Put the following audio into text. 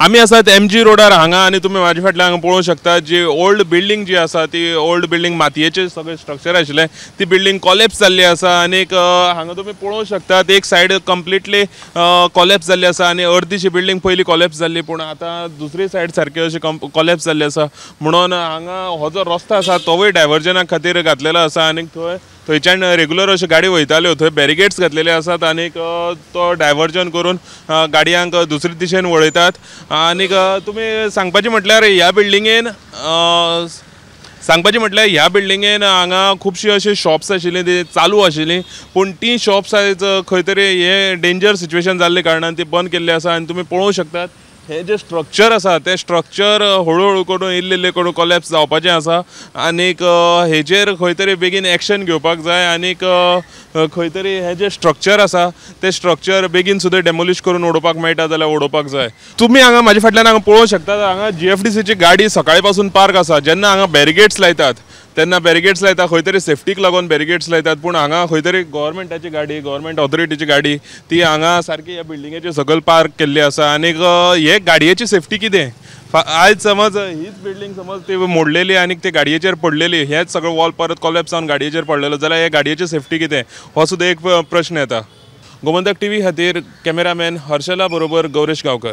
आम्ही आसात MG रोडार हांगा आणि तुम्ही माझ्या फाटल्यान हांगा पळोवंक शकता जी ओल्ड बिल्डिंग जी आसा ती ओल्ड बिल्डिंग मातयेचे सगळे स्ट्रक्चर आशिल्ले ती बिल्डिंग कॉलेप्स जाल्ली आसा आनी हांगा तुम्ही पळोवंक शकतात एक सायड कंप्लिटली कॉलेप्स जाल्ली आसा आनी अर्दीशी बिल्डिंग पयली कॉलेप्स जाल्ली पूण आतां दुसरी सायड सारकी अशी कॉलेप्स जाल्ली आसा म्हणून हांगा हो जो रस्तो आसा तोवूय डायव्हर्जना खातीर घातलेलो आसा आनी थंयच्यान रेग्युलर अश्यो गाडी वयताल्यो थंय बॅरिगेड्स घातलेले आसात आनीक तो डायव्हर्जन करून गाडयांक दुसरे दिशेन वळयतात आनीक तुमी सांगपाचें म्हटल्यार ह्या बिल्डिंगेन ह्या बिल्डिंगेन हांगा खुबशीं अशी शॉप्स आशिल्लीं ती चालू आशिल्लीं पूण ती शॉप्स आयज खंय तरी हे डेंजर सिच्युएशन जाल्ले कारणान ती बंद केल्ली आसा आनी तुमी पळोवंक शकतात हे जे स्ट्रक्चर आसा ते स्ट्रक्चर हळू करून इल्ले करून कॉलेप्स जावपाचें आसा आनीक हेजेर खंय तरी बेगीन एक्शन घेवपाक जाय आनीक खंय तरी हे जे स्ट्रक्चर आसा ते स्ट्रक्चर बेगीन सुद्दां डेमोलिश करून उडोवपाक मेळटा जाल्यार उडोवपाक जाय। तुम्ही हांगा म्हाज्या फाटल्यान हांगा पळोवंक शकतात हांगा GFDCची गाडी सकाळी पासून पार्क आसा जेन्ना हांगा बॅरिगेड्स लायतात तेन्ना बॅरिगेड्स लायता खंय तरी सेफ्टीक लागून बॅरिगेड्स लायतात पूण हांगा खंय तरी गव्हर्मेंटाची गाडी गव्हर्मेंट ऑथॉरिटीची गाडी ती हांगा सारकी ह्या बिल्डिंगेची सकयल पार्क केल्ली आसा आनीक हे गाडयेची सेफ्टी कितें आयज समज हीच बिल्डिंग समज ती मोडलेली आनी ती गाडयेचेर पडलेली हेच सगळं वॉल परत कॉलेप्स जावन गाडयेचेर पडलेलो जाल्यार हे गाडयेची सेफ्टी कितें हो सुद्दां एक प्रश्न येता। गोमंतक TV खातीर कॅमेरामॅन हर्षला बरोबर गौरेश गांवकर।